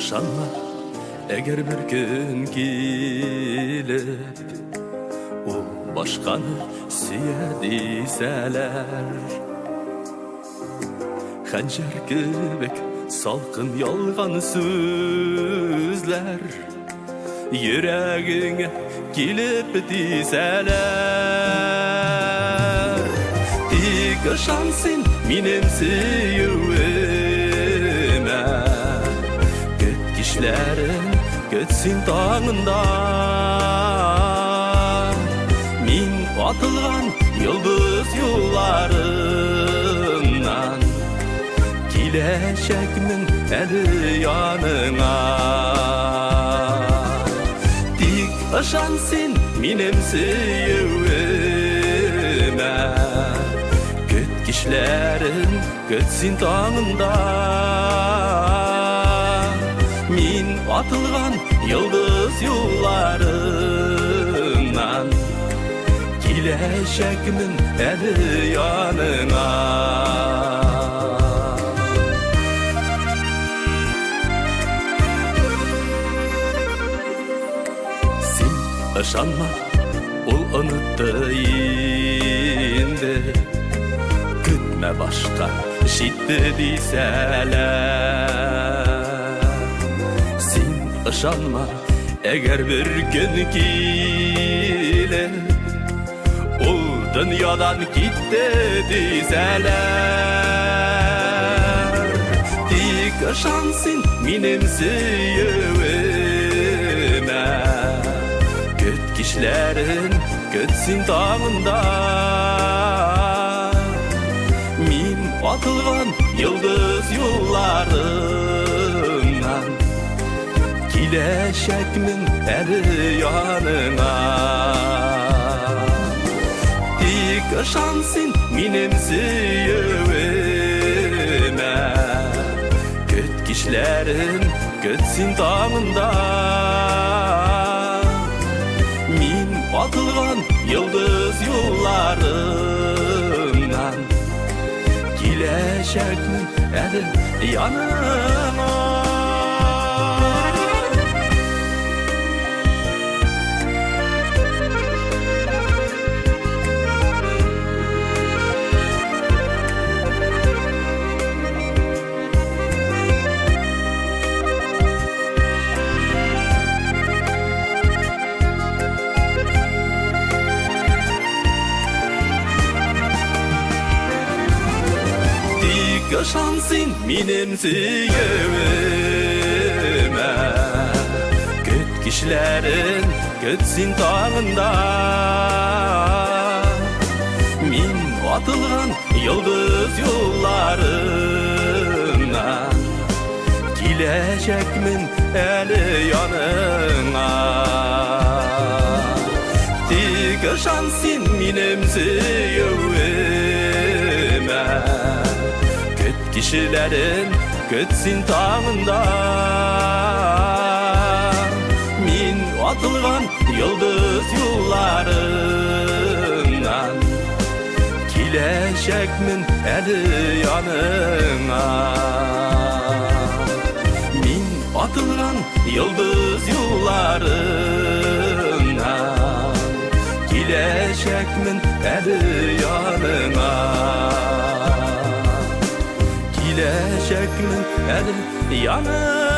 ышанма, эгер бир күн келип, ул башканы сүйө деселер. Ханжар кебек салкын ялган сөзлер йөрәгеңә килеп дисәләр. Тик ышан син минем сөюемә, көт кичләрен көтсин таңында. Мин атылган йолдыз юлларыннан киләчәкмен әле яныңа. Тик ышан син минем сөюемә, көт кичләрен көтсин таңында. Мин атылган йолдыз юлларыннан киләчәкмен әле яныңа. Син ышанма, ул онытты инде, көтмә башка җитте дисәләр. Син ышанма, әгәр бер көн килеп, ул дөньядан китте дисәләр. Тик ышан син минем сөюемә, көт кичләрен көтсин таңында. Мин атылган йолдыз юлларыннан киләчәкмен әле яныңа. Тик ышан син минем сөюемә, көт кичләрен көтсин таңында. Мин атылган йолдыз юлларыннан киләчәкмен әле яныңа. Ышан син минем сөюемә, көт кичләрен көтсин таңында. Мин атылган йолдыз юлларыннан киләчәкмен әле яныңа. Тик ышан син минем сөюемә, kişilerin kötsin tağında. Min atılgan yıldız yollarından kileşekmin eli yanına. Min atılgan yıldız yollarından kileşekmin eli yanına. Kileşekmin eli yanına.